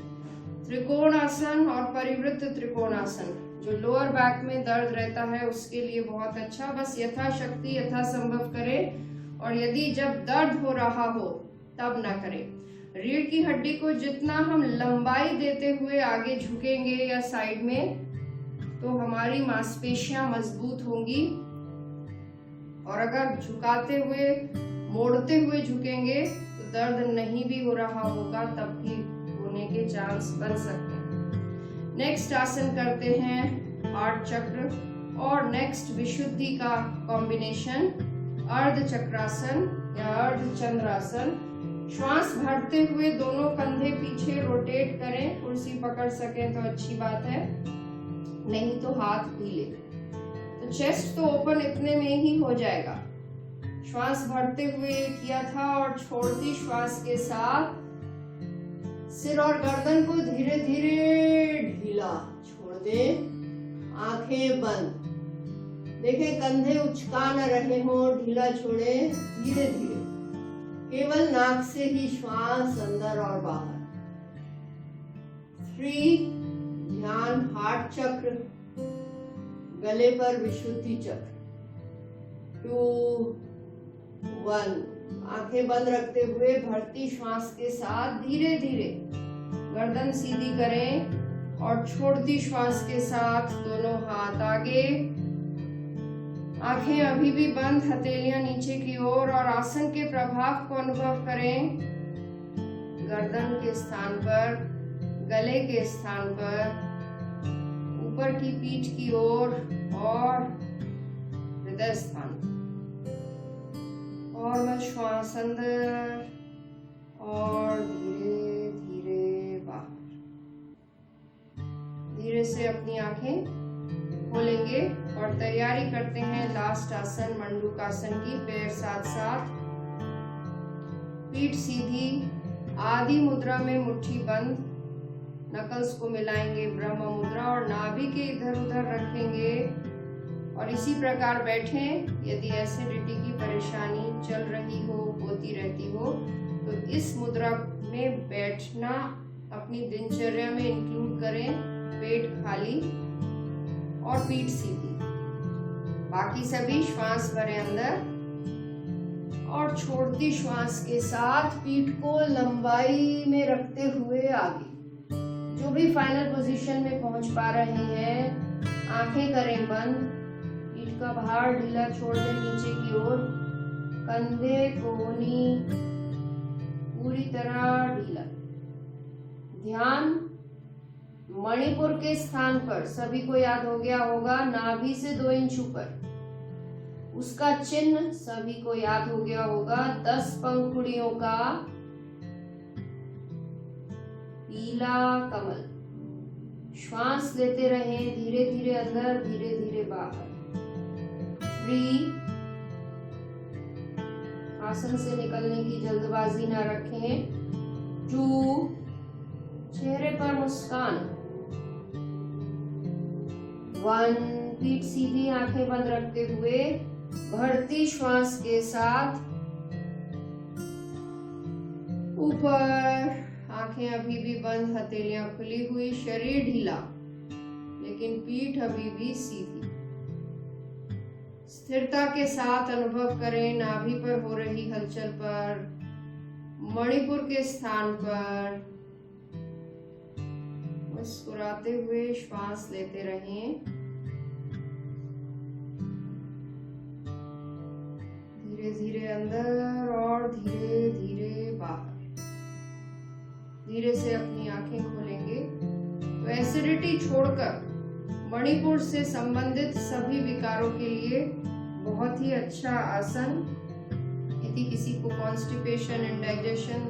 त्रिकोण आसन और परिवृत्त त्रिकोण आसन जो लोअर बैक में दर्द रहता है उसके लिए बहुत अच्छा। बस यथाशक्ति यथासंभव करें, और यदि जब दर्द हो रहा हो तब ना करें। रीढ़ की हड्डी को जितना हम लंबाई देते हुए आगे झुकेंगे या साइड में, तो हमारी मांसपेशियां मजबूत होंगी। और अगर झुकाते हुए मोड़ते हुए झुकेंगे तो दर्द नहीं भी हो रहा होगा, तब भी होने के चांस बन सकते हैं। नेक्स्ट आसन करते हैं हार्ट चक्र और नेक्स्ट विशुद्धि का कॉम्बिनेशन, अर्ध चक्रासन या अर्ध चंद्रासन। श्वास भरते हुए दोनों कंधे पीछे रोटेट करें। कुर्सी पकड़ सकें तो अच्छी बात है, नहीं तो हाथ ढीले। तो चेस्ट तो ओपन इतने में ही हो जाएगा। श्वास भरते हुए किया था और छोड़ती श्वास के साथ सिर और गर्दन को धीरे धीरे ढीला छोड़ दे। आंखें बंद। देखें कंधे उचका न रहे हो, ढीला छोड़े धीरे धीरे। केवल नाक से ही श्वास अंदर और बाहर। 3, ध्यान हार्ट चक्र, गले पर विशुद्धि चक्र। 2, 1, आंखें बंद रखते हुए भरती श्वास के साथ धीरे धीरे गर्दन सीधी करें और छोड़ती श्वास के साथ दोनों हाथ आगे। आंखें अभी भी बंद, हथेलियां नीचे की ओर, और आसन के प्रभाव को अनुभव करें। गर्दन के स्थान पर, गले के स्थान पर, ऊपर की पीठ की ओर और हृदय स्थान। और मैं श्वास अंदर और धीरे धीरे बाहर। धीरे से अपनी आंखें खोलेंगे और तैयारी करते हैं लास्ट आसन मंडूकासन की। पैर साथ साथ, पीठ सीधी, आदि मुद्रा में मुट्ठी बंद, नकल्स को मिलाएंगे ब्रह्म मुद्रा और नाभि के इधर उधर रखेंगे और इसी प्रकार बैठें। यदि एसिडिटी की परेशानी चल रही हो, होती रहती हो, तो इस मुद्रा में बैठना अपनी दिनचर्या में इंक्लूड करें। पेट खाली और पीठ सीधी। बाकी सभी श्वास भरे अंदर और छोड़ती श्वास के साथ पीठ को लंबाई में रखते हुए आगे। जो भी फाइनल पोजीशन में पहुंच पा रहे हैं, आंखें करें बंद, पीठ का भार ढीला छोड़ दें नीचे की ओर, कंधे कोहनी पूरी तरह ढीला। ध्यान मणिपुर के स्थान पर, सभी को याद हो गया होगा, नाभि से 2 इंच ऊपर। उसका चिन्ह सभी को याद हो गया होगा, 10 पंखुड़ियों का पीला कमल। श्वास लेते रहें, धीरे धीरे अंदर, धीरे धीरे बाहर। 3, आसन से निकलने की जल्दबाजी ना रखें। 2, चेहरे पर मुस्कान। 1, पीठ सीधी, आंखें बंद रखते हुए बढ़ती श्वास के साथ ऊपर, आंखें अभी भी बंद, हथेलियां खुली हुई, शरीर ढीला लेकिन पीठ अभी भी सीधी। स्थिरता के साथ अनुभव करें नाभि पर हो रही हलचल पर, मणिपुर के स्थान पर। मुस्कुराते हुए श्वास लेते रहें। धीरे धीरे अंदर और धीरे धीरे बाहर। धीरे से अपनी आंखें खोलेंगे तो एसिडिटी छोड़कर मणिपुर से संबंधित सभी विकारों के लिए बहुत ही अच्छा आसन। यदि किसी को कॉन्स्टिपेशन, इंडाइजेशन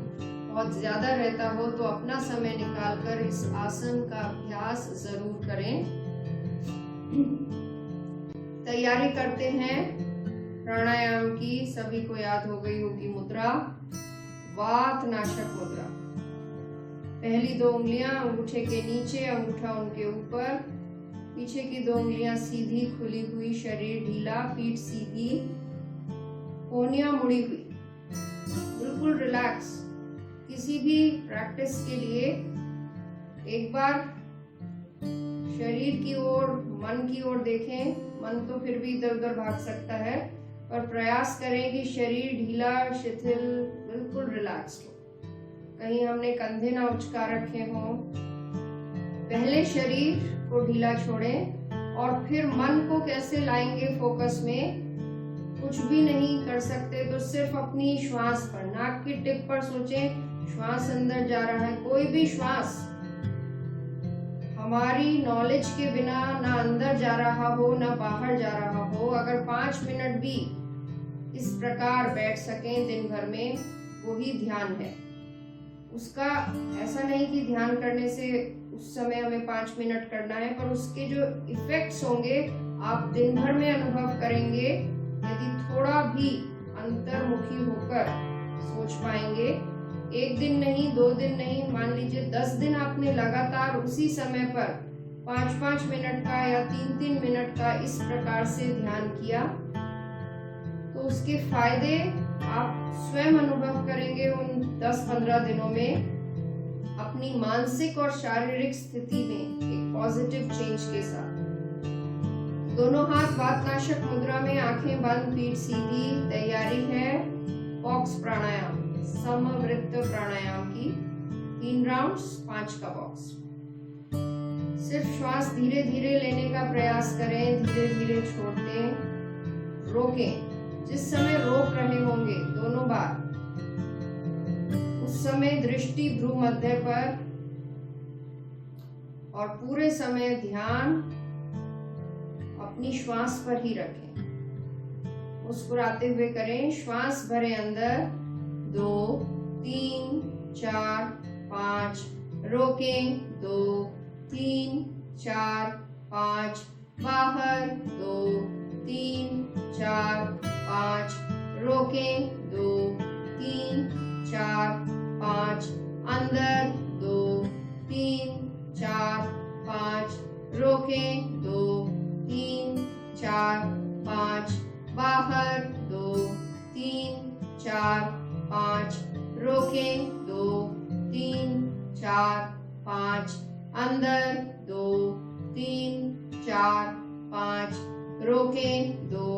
बहुत ज्यादा रहता हो तो अपना समय निकालकर इस आसन का अभ्यास जरूर करें। तैयारी करते हैं प्राणायाम की। सभी को याद हो गई होगी मुद्रा, वात नाशक मुद्रा। पहली 2 उंगलियां अंगूठे के नीचे, अंगूठा उनके ऊपर, पीछे की 2 उंगलियां सीधी खुली हुई, शरीर ढीला, पीठ सीधी, कोहनियां मुड़ी हुई, बिल्कुल रिलैक्स। किसी भी प्रैक्टिस के लिए एक बार शरीर की ओर, मन की ओर देखें। मन तो फिर भी इधर उधर भाग सकता है, पर प्रयास करें कि शरीर ढीला, शिथिल, बिल्कुल रिलैक्स्ड हो। कहीं हमने कंधे ना उचका रखे हों। पहले शरीर को ढीला छोड़ें और फिर मन को कैसे लाएंगे फोकस में। कुछ भी नहीं कर सकते तो सिर्फ अपनी श्वास पर, नाक की टिप पर सोचें, श्वास अंदर जा रहा है। कोई भी श्वास हमारी नॉलेज के बिना ना अंदर जा रहा हो ना बाहर जा रहा हो, अगर 5 मिनट भी इस प्रकार बैठ सकें दिन भर में, वो ही ध्यान है। उसका ऐसा नहीं कि ध्यान करने से उस समय हमें 5 मिनट करना है, पर उसके जो इफेक्ट्स होंगे आप दिन भर में अनुभव करेंगे यदि थोड़ा भी अंतर्मुखी होकर सोच पाएंगे। 1 दिन नहीं, 2 दिन नहीं, मान लीजिए 10 दिन आपने लगातार उसी समय पर 5-5 मिनट का या 3-3 मिनट का इस प्रकार से ध्यान किया तो उसके फायदे आप स्वयं अनुभव करेंगे उन 10-15 दिनों में। अपनी मानसिक और शारीरिक स्थिति में एक पॉजिटिव चेंज के साथ। दोनों हाथ वातनाशक मुद्रा में, आंखें बंद, पीठ सीधी। तैयारी है बॉक्स प्राणायाम, समवृत्त प्राणायाम की। 3 राउंड्स, 5 का बॉक्स। सिर्फ श्वास धीरे धीरे लेने का प्रयास करें, धीरे धीरे छोड़ दें, रोकें। जिस समय रोक रहे होंगे दोनों बार, उस समय दृष्टि भ्रू मध्य पर और पूरे समय ध्यान अपनी श्वास पर ही रखें। मुस्कुराते हुए करें। श्वास भरे अंदर, 2, 3, 4, 5, रोकें, 2, 3, 4, 5, बाहर, 2, 3, 4, 5, रोकें, 2, 3, 4, 5, अंदर, 2, 3, 4, 5, रोकें, 2, 3, 4, 5, बाहर, 2, 3, 4, 5, रोकें, 2, 3, 4, 5, अंदर, 2, 3, 4, 5, रोकें, 2,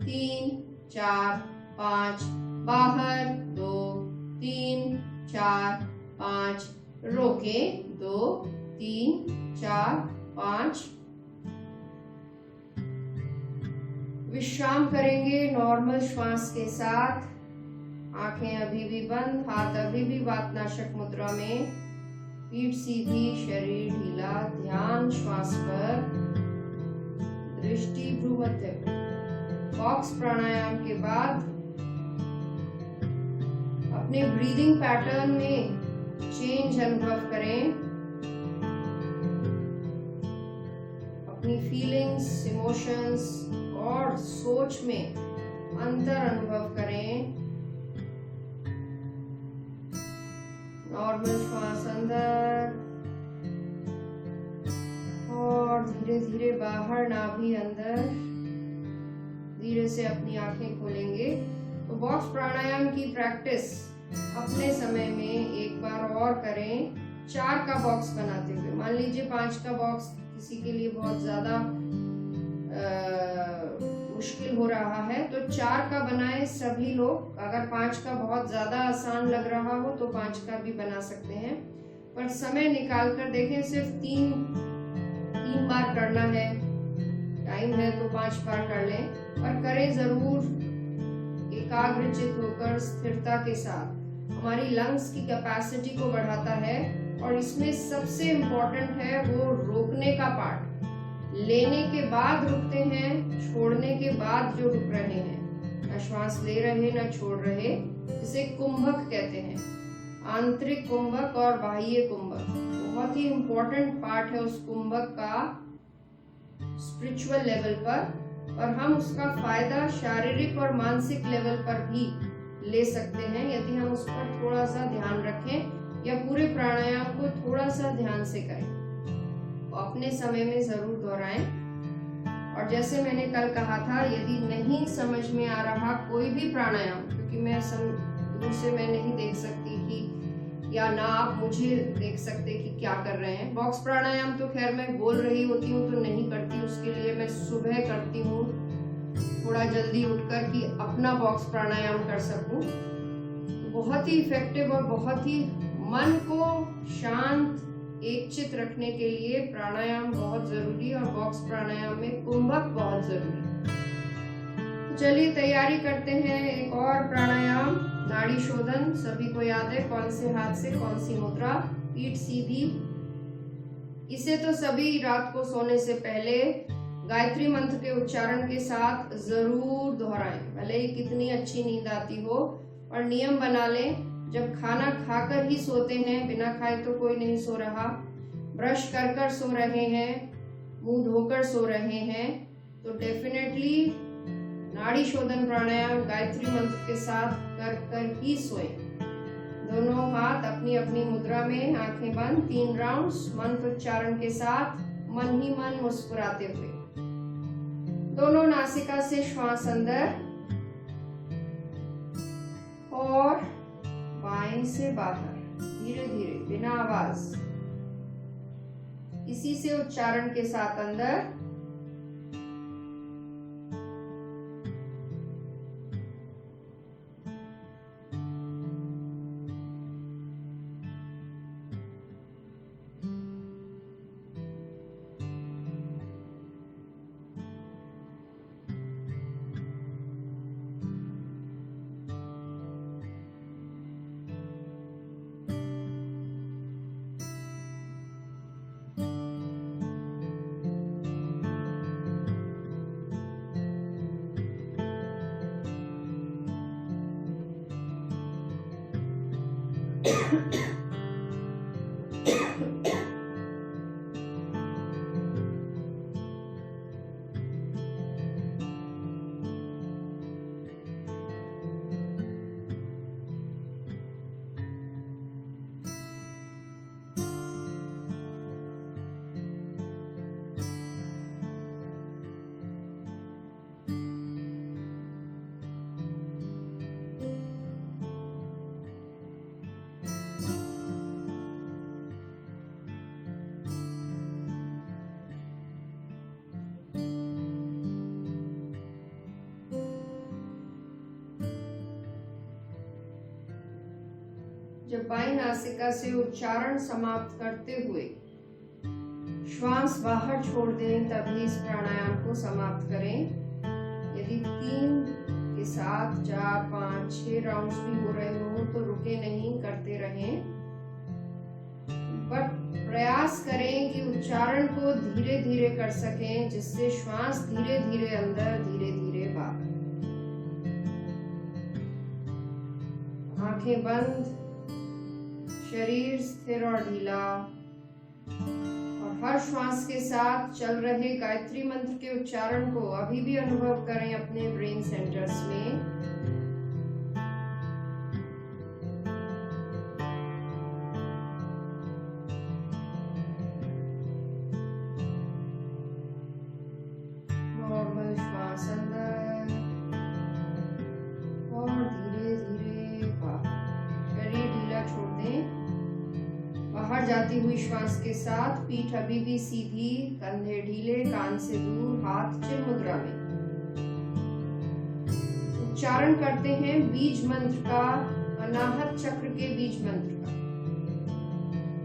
3, 4, 5, बाहर, 2, 3, 4, 5, रोकें, 2, 3, 4, 5। विश्राम करेंगे नॉर्मल श्वास के साथ। आंखें अभी भी बंद, हाथ अभी भी वातनाशक मुद्रा में, पीठ सीधी, शरीर ढीला, ध्यान श्वास पर, दृष्टि भ्रू मध्य पर। बॉक्स प्राणायाम के बाद अपने ब्रीदिंग पैटर्न में चेंज अनुभव करें। अपनी फीलिंग्स, इमोशंस और सोच में अंतर अनुभव करें। नॉर्मल श्वास अंदर और धीरे धीरे धीरे बाहर, नाभि अंदर। धीरे से अपनी आंखें खोलेंगे। तो बॉक्स प्राणायाम की प्रैक्टिस अपने समय में एक बार और करें, 4 का बॉक्स बनाते हुए। मान लीजिए 5 का बॉक्स किसी के लिए बहुत ज्यादा मुश्किल हो रहा है तो 4 का बनाए सभी लोग। अगर 5 का बहुत ज्यादा आसान लग रहा हो तो 5 का भी बना सकते हैं, पर समय निकाल कर देखें। सिर्फ 3 बार करना है, टाइम है तो 5 बार कर लें, पर करें जरूर एकाग्रचित होकर, स्थिरता के साथ। हमारी लंग्स की कैपेसिटी को बढ़ाता है और इसमें सबसे इम्पोर्टेंट है वो रोकने का पार्ट। लेने के बाद रुकते हैं, छोड़ने के बाद जो रुक रहे हैं, न श्वास ले रहे न छोड़ रहे, इसे कुंभक कहते हैं। आंतरिक कुंभक और बाह्य कुंभक बहुत ही इम्पोर्टेंट पार्ट है उस कुंभक का स्पिरिचुअल लेवल पर। और हम उसका फायदा शारीरिक और मानसिक लेवल पर भी ले सकते हैं यदि हम उस पर थोड़ा सा ध्यान रखें या पूरे प्राणायाम को थोड़ा सा ध्यान से करें। अपने समय में जरूर दोहराएं। और जैसे मैंने कल कहा था, यदि नहीं समझ में आ रहा कोई भी प्राणायाम, क्योंकि मैं दूर से मैं नहीं देख सकती कि, या ना आप मुझे देख सकते कि क्या कर रहे हैं। बॉक्स प्राणायाम तो खैर मैं बोल रही होती हूँ तो नहीं करती, उसके लिए मैं सुबह करती हूँ थोड़ा जल्दी उठकर कि अपना बॉक्स प्राणायाम कर सकूं। बहुत ही इफेक्टिव और बहुत ही मन को शांत, एकचित रखने के लिए प्राणायाम बहुत जरूरी है, और बॉक्स प्राणायाम में कुंभक बहुत जरूरी है। चलिए तैयारी करते हैं एक और प्राणायाम, नाड़ी शोधन। सभी को याद है कौन से हाथ से कौन सी मुद्रा, पीठ सीधी। इसे तो सभी रात को सोने से पहले गायत्री मंत्र के उच्चारण के साथ जरूर दोहराएं, भले ही कितनी अच्छी नींद आती हो। और नियम बना लें, जब खाना खाकर ही सोते हैं, बिना खाए तो कोई नहीं सो रहा, ब्रश कर कर सो रहे हैं, मुंह धोकर सो रहे हैं, तो डेफिनेटली नाड़ी शोधन प्राणायाम गायत्री मंत्र के साथ कर कर ही सोएं। दोनों हाथ अपनी अपनी मुद्रा में, आंखें बंद, 3 राउंड्स मंत्र उच्चारण के साथ, मन ही मन मुस्कुराते हुए। दोनों नासिका से श्वास अंदर और बाएं से बाहर, धीरे धीरे बिना आवाज। इसी से उच्चारण के साथ अंदर जब बाईं नासिका से उच्चारण समाप्त करते हुए श्वास बाहर छोड़ दें, तभी इस प्राणायाम को समाप्त करें। यदि 3 के साथ 4, 5, 6 राउंड्स भी हो रहे हो तो रुके नहीं, करते रहें। बट प्रयास करें कि उच्चारण को धीरे धीरे कर सकें, जिससे श्वास धीरे धीरे अंदर, धीरे धीरे बाहर। आंखें बंद, शरीर स्थिर और ढीला, और हर श्वास के साथ चल रहे गायत्री मंत्र के उच्चारण को अभी भी अनुभव करें अपने ब्रेन सेंटर्स में। बाहर जाती हुई श्वास के साथ पीठ अभी भी सीधी, कंधे ढीले, कान से दूर, हाथ चिर मुद्रा में। उच्चारण करते हैं बीज मंत्र का, अनाहत चक्र के बीज मंत्र का।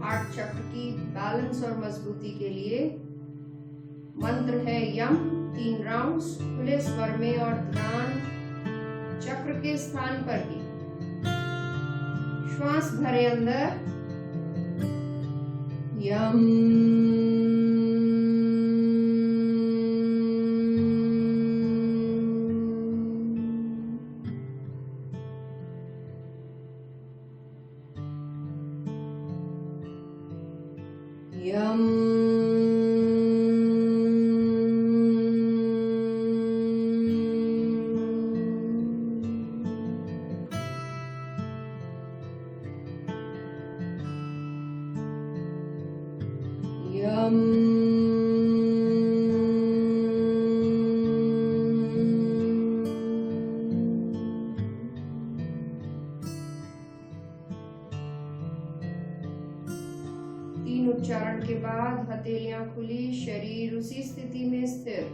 हार्ट चक्र की बैलेंस और मजबूती के लिए मंत्र है यम। 3 राउंड्स खुले स्वर में और ध्यान चक्र के स्थान पर ही। श्वास भरे अंदर, यम, यम, यम, 3 उच्चारण के बाद हथेलियां खुली, शरीर उसी स्थिति में स्थिर,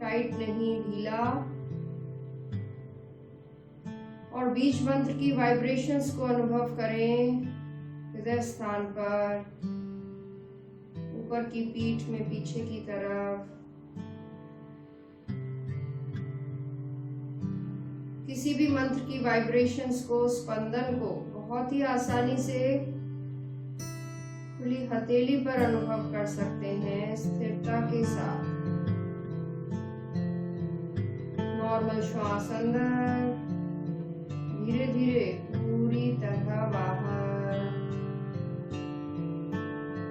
टाइट नहीं, ढीला। और बीज मंत्र की वाइब्रेशंस को अनुभव करें हृदय स्थान पर, ऊपर की पीठ में पीछे की तरफ। किसी भी मंत्र की वाइब्रेशंस को, स्पंदन को बहुत ही आसानी से खुली हथेली पर अनुभव कर सकते हैं, स्थिरता के साथ। नॉर्मल श्वास अंदर, धीरे धीरे पूरी तरह बाहर,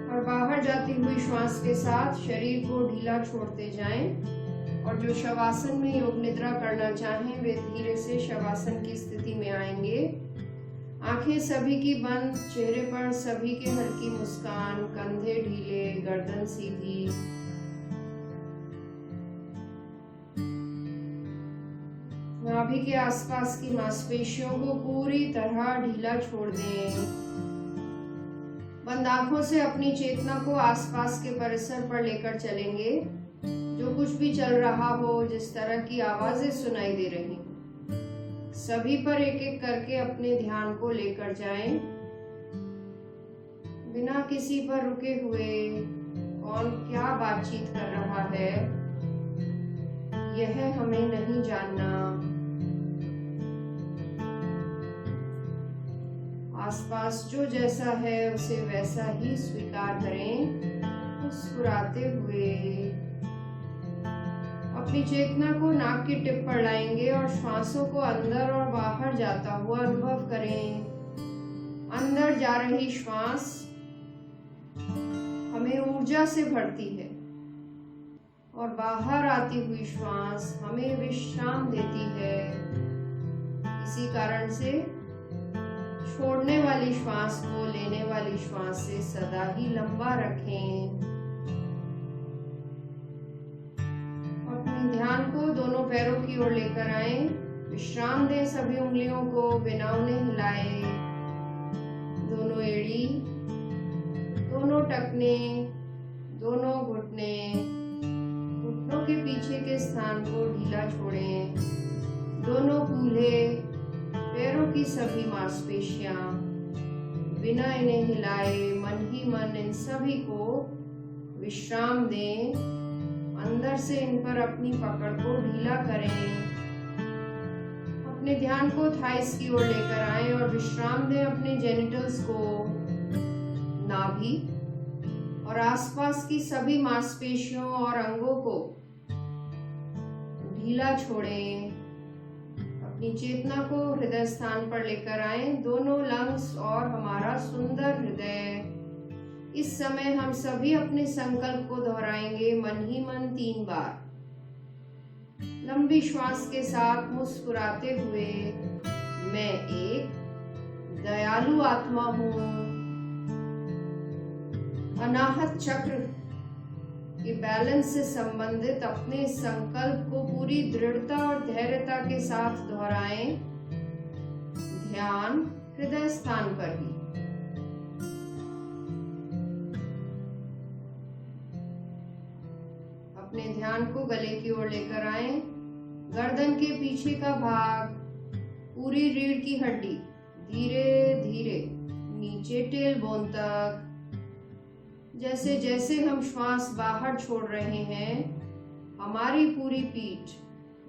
और बाहर जाती हुई श्वास के साथ शरीर को ढीला छोड़ते जाएं। और जो शवासन में योग निद्रा करना चाहें वे धीरे से शवासन की स्थिति में आएंगे। आंखें सभी की बंद, चेहरे पर सभी के हल्की मुस्कान, कंधे ढीले, गर्दन सीधी। नाभि के आसपास की मांसपेशियों को पूरी तरह ढीला छोड़ दें। बंद आंखों से अपनी चेतना को आसपास के परिसर पर लेकर चलेंगे। जो कुछ भी चल रहा हो, जिस तरह की आवाजें सुनाई दे रही हो, सभी पर एक एक करके अपने ध्यान को लेकर जाएं। बिना किसी पर रुके हुए कौन क्या बातचीत कर रहा है, यह हमें नहीं जानना। आसपास जो जैसा है उसे वैसा ही स्वीकार करें, मुस्कुराते हुए। अपनी चेतना को नाक की टिप पर लाएंगे और श्वासों को अंदर और बाहर जाता हुआ अनुभव करें। अंदर जा रही श्वास हमें ऊर्जा से भरती है और बाहर आती हुई श्वास हमें विश्राम देती है। इसी कारण से छोड़ने वाली श्वास को लेने वाली श्वास से सदा ही लंबा रखें। अपने ध्यान को दोनों पैरों की ओर लेकर आएं। विश्राम दें सभी उंगलियों को, बिना उन्हें हिलाए। दोनों एड़ी, दोनों टखने, दोनों घुटने, घुटनों के पीछे के स्थान को ढीला छोड़ें। दोनों कूल्हे, पैरों की सभी मांसपेशियां, बिना इन्हें हिलाए मन ही मन इन सभी को विश्राम दें। अंदर से इन पर अपनी पकड़ को ढीला करें। अपने ध्यान को थाइस की ओर लेकर आएं और विश्राम दें अपने जेनिटल्स को, नाभि और आसपास की सभी मांसपेशियों और अंगों को ढीला छोड़ें। अपनी चेतना को हृदय स्थान पर लेकर आएं। दोनों लंग्स और हमारा सुंदर हृदय। इस समय हम सभी अपने संकल्प को दोहराएंगे मन ही मन 3 बार। लंबी श्वास के साथ मुस्कुराते हुए, मैं एक दयालु आत्मा हूँ। अनाहत चक्र के बैलेंस से संबंधित अपने संकल्प को पूरी दृढ़ता और धैर्यता के साथ दोहराएं। ध्यान हृदय स्थान पर ही। अपने ध्यान को गले की ओर लेकर आए। गर्दन के पीछे का भाग, पूरी रीढ़ की हड्डी धीरे धीरे नीचे टेल बोन तक। जैसे जैसे हम श्वास बाहर छोड़ रहे हैं, हमारी पूरी पीठ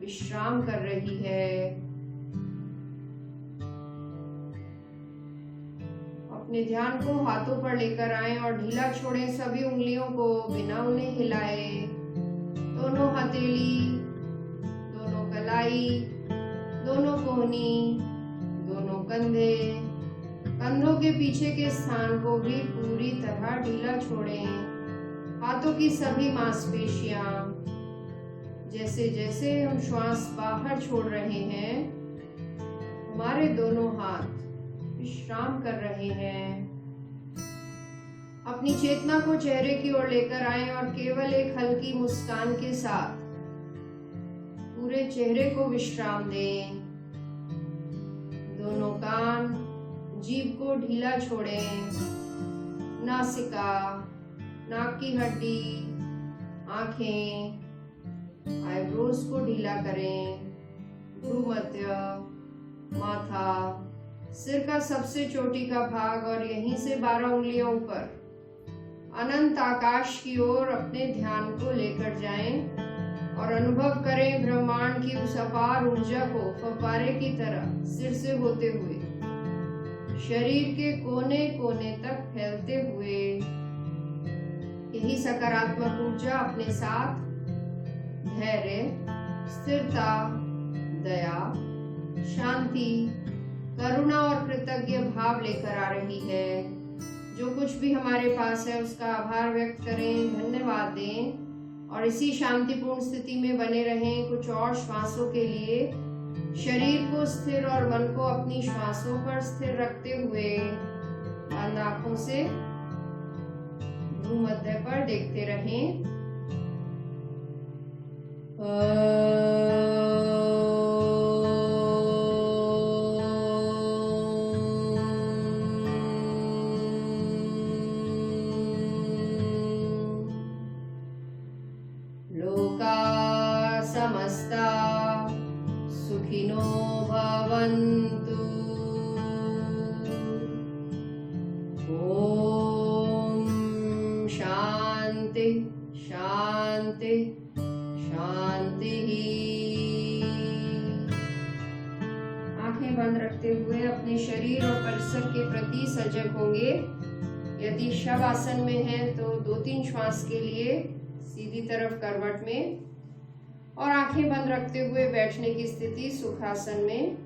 विश्राम कर रही है। अपने ध्यान को हाथों पर लेकर आएं और ढीला छोड़ें सभी उंगलियों को बिना उन्हें हिलाए। दोनों हथेली, दोनों कलाई, दोनों कोहनी, दोनों कंधे, कंधों के पीछे के स्थान को भी पूरी तरह ढीला छोड़ें। हाथों की सभी मांसपेशियां। जैसे जैसे हम श्वास बाहर छोड़ रहे हैं, हमारे दोनों हाथ विश्राम कर रहे हैं। अपनी चेतना को चेहरे की ओर लेकर आएं और केवल एक हल्की मुस्कान के साथ पूरे चेहरे को विश्राम दें। दोनों कान, जीभ को ढीला छोड़ें। नासिका, नाक की हड्डी, आंखें, आईब्रोज को ढीला करें। भ्रूमध्य, माथा, सिर का सबसे चोटी का भाग और यहीं से 12 उंगलियों ऊपर अनंत आकाश की ओर अपने ध्यान को लेकर जाएं और अनुभव करें ब्रह्मांड की उस अपार ऊर्जा को फव्वारे की तरह सिर से होते हुए शरीर के कोने कोने तक फैलते हुए। यही सकारात्मक ऊर्जा अपने साथ धैर्य, स्थिरता, दया, शांति, करुणा और कृतज्ञ भाव लेकर आ रही है। जो कुछ भी हमारे पास है उसका आभार व्यक्त करें, धन्यवाद दें और इसी शांतिपूर्ण स्थिति में बने रहें। कुछ और श्वासों के लिए शरीर को स्थिर और मन को अपनी श्वासों पर स्थिर रखते हुए बंद आंखों से भ्रूमध्य पर देखते रहें। लोका समस्ता सुखिनो भवन्तु। ओम शांति शांति शांति। आंखें बंद रखते हुए अपने शरीर और परिसर के प्रति सजग होंगे। यदि शव आसन में है तो 2-3 श्वास के लिए सीधी तरफ करवट में और आंखें बंद रखते हुए बैठने की स्थिति सुखासन में।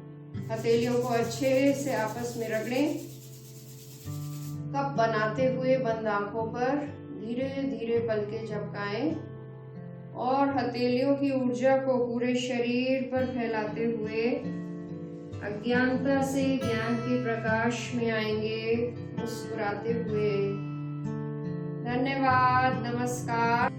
हथेलियों को अच्छे से आपस में रगड़ें। कप बनाते हुए बंद आंखों पर धीरे धीरे पलकें झपकाएं और हथेलियों की ऊर्जा को पूरे शरीर पर फैलाते हुए अज्ञानता से ज्ञान के प्रकाश में आएंगे, मुस्कुराते हुए। धन्यवाद, नमस्कार।